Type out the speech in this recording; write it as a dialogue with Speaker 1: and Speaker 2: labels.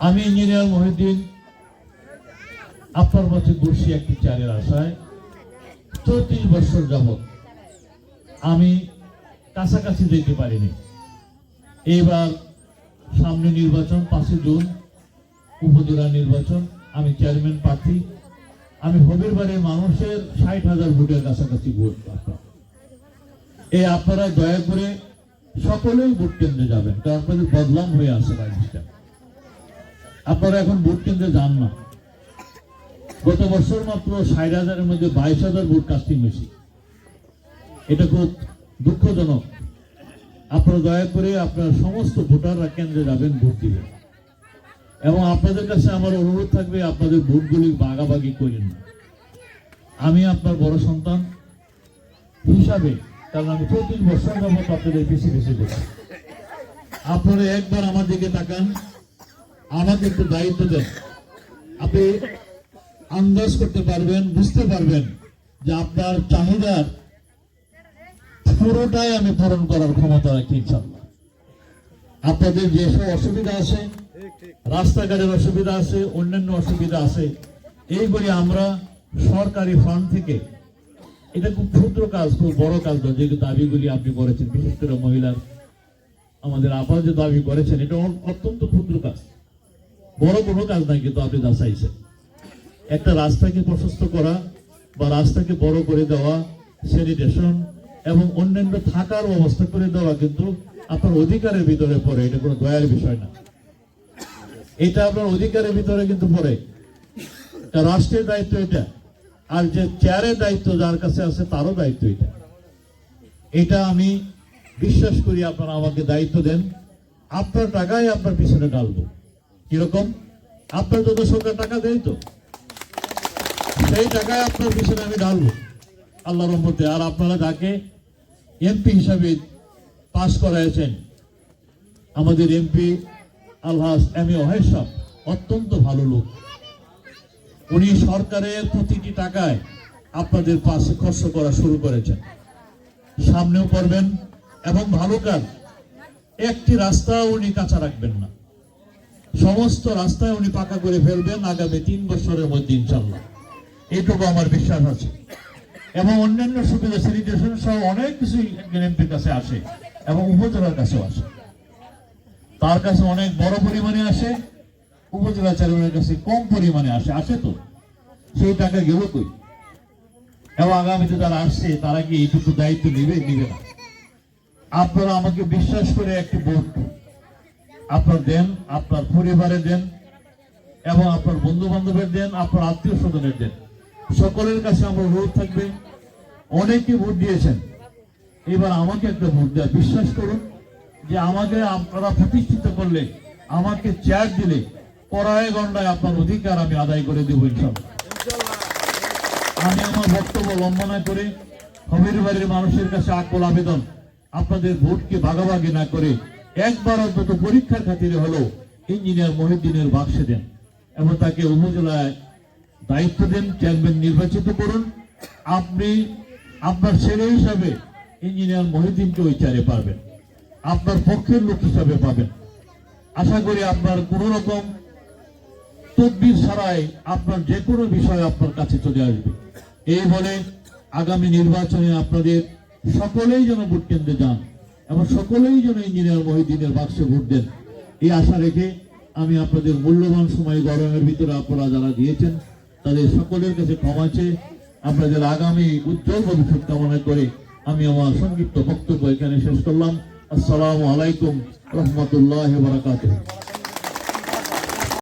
Speaker 1: আমি ইঞ্জিনিয়ার মহিউদ্দিন আপনার মাঝে বসি একটি চেয়ারের আশায় 34 বছর যাবৎ আমি কাছাকাছি যেতে পারিনি। এইবার সামনে নির্বাচন, 5 জুন উপজেলা নির্বাচন, আমি চেয়ারম্যান প্রার্থী। আমি হবিরবাড়ির মানুষের 60,000 ভোটের কাছাকাছি ভোট। আপনারা দয়া করে সকলেই ভোট কেন্দ্রে যাবেন, কারণ আপনাদের বদলাম হয়ে আসে বাড়িটা। আপনারা এখন ভোট কেন্দ্রে যান না। গত বছর মাত্র 60,000-এর মধ্যে 22,000 ভোট কাস্টিং হয়েছে। এটা খুব দুঃখজনক। আপনারা দয়া করে আপনার সমস্ত ভোটাররা কেন্দ্রে যাবেন, ভোট দিবেন। এবং আপনাদের কাছে আমার অনুরোধ থাকবে, আপনাদের ভোটগুলি ভাগাভাগি করেন না। আমি আপনার বড় সন্তান হিসাবে, কারণ আমি 34 বছর যাবত আপনাদের পিছিয়ে পিছিয়ে দেখি। আপনারা একবার আমার দিকে তাকান, আমাকে একটু দায়িত্ব দেন। আপনি আন্দাজ করতে পারবেন, বুঝতে পারবেন যে আপনার চাহিদার পুরোটাই আমি পূরণ করার ক্ষমতা রাখি ইনশাআল্লাহ। আপনাদের যেসব অসুবিধা আছে, রাস্তাঘাটের অসুবিধা আছে, অন্যান্য অসুবিধা আছে, এইগুলি আমরা সরকারি ফান্ড থেকে, এটা খুব ক্ষুদ্র কাজ, খুব বড় কাজ নয়। যে দাবিগুলি আপনি করেছেন, বিশেষ করে মহিলার আমাদের আপা যে দাবি করেছেন, এটা অত্যন্ত ক্ষুদ্র কাজ, বড় কোনো কাজ নাই। কিন্তু আপনি যা চাইছেন, একটা রাস্তাকে প্রশস্ত করা বা রাস্তাকে বড় করে দেওয়া, স্যানিটেশন এবং অন্যান্য থাকার ব্যবস্থা করে দেওয়া কিন্তু আপনার অধিকারের ভিতরে পড়ে। এটা কোনো দয়ার বিষয় না, এটা আপনার অধিকারের ভিতরে কিন্তু পড়ে। রাষ্ট্রের দায়িত্ব এটা, আর যে চেয়ারের দায়িত্ব যার কাছে আছে তারও দায়িত্ব এটা। এটা আমি বিশ্বাস করি। আপনারা আমাকে দায়িত্ব দেন, আপনার টাকায় আপনার পিছনে ডালবো। কিরকম? আপনার যত সরকার টাকা দেয় তো সেই টাকায় আপনার পিছনে আমি ডালবো আল্লাহর রহমতে। আর আপনারা যাকে এমপি হিসাবে পাশ করাইছেন, আমাদের এমপি আলহাজ এম.এ. ওয়াহেদ সাহেব অত্যন্ত ভালো লোক। উনি সরকারের প্রতিটি টাকায় আপনাদের পাশে খরচ করা শুরু করেছেন, সামনেও করবেন। এবং ভালো কাজ, একটি রাস্তা উনি কাঁচা রাখবেন না, সমস্ত রাস্তায় উনি পাকা করে ফেলবেন আগামী 3 বছরের মধ্যে ইনশাআল্লাহ। এইটুকু আমার বিশ্বাস আছে। এবং অন্যান্য সুবিধা, স্যানিটেশন সহ অনেক কিছু এমপির কাছে আসে এবং উপজেলার কাছেও আসে। তার কাছে অনেক বড় পরিমাণে আসে, উপজেলা চেয়ারম্যানের কাছে কম পরিমাণে আসে তো সেই টাকা গেল কই? এবং আগামীতে যারা আসছে তারা কি এইটুকু দায়িত্ব নিবে না? আপনারা আমাকে বিশ্বাস করে একটি ভোট আপনার দেন, আপনার পরিবারে দেন এবং আপনার বন্ধু বান্ধবের দেন, আপনার আত্মীয় স্বজনের দেন। সকলের কাছে আমার অনুরোধ থাকবে, অনেকে ভোট দিয়েছেন, এবার আমাকে একটা ভোট দেওয়া। বিশ্বাস করুন যে আমাকে আপনারা প্রতিষ্ঠিত করলে, আমাকে চেয়ার দিলে পড়ায় গন্ডায় আপনার অধিকার আমি আদায় করে দেবো ইনশাআল্লাহ। আমি আমার বক্তব্য লম্বা না করে হবিরবাড়ির মানুষের কাছে আকুল আবেদন, আপনাদের ভোটকে ভাগাভাগি না করে একবার অন্তত পরীক্ষার খাতিরে হলো ইঞ্জিনিয়ার মহিউদ্দিনের বাক্সে দেন এবং তাকে উপজেলায় দায়িত্ব দেন, চেয়ারম্যান নির্বাচিত করুন। আপনি আপনার ছেলে হিসাবে ইঞ্জিনিয়ার মহিউদ্দিনকে ওই চেয়ারে পাবেন, আপনার পক্ষের লোক হিসাবে পাবেন। আশা করি আপনার কোন রকম তদবির ছাড়াই আপনার যে কোনো বিষয় আপনার কাছে চলে আসবে। এই বলে আগামী নির্বাচনে আপনাদের সকলেই যেন ভোট কেন্দ্রে যান এবং সকলেই যেন ইঞ্জিনিয়ার মহিউদ্দিনের বাক্সে ভোট দেন, এই আশা রেখে আমি আপনাদের মূল্যবান সময় গরমের ভিতরে আপনারা যারা দিয়েছেন তাদের সকলের কাছে ক্ষমা চেয়ে আপনাদের আগামী উজ্জ্বল ভবিষ্যৎ কামনা করে আমি আমার সংক্ষিপ্ত বক্তব্য এখানে শেষ করলাম। আসসালামু আলাইকুম রহমতুল্লাহ বারাকাতুহু।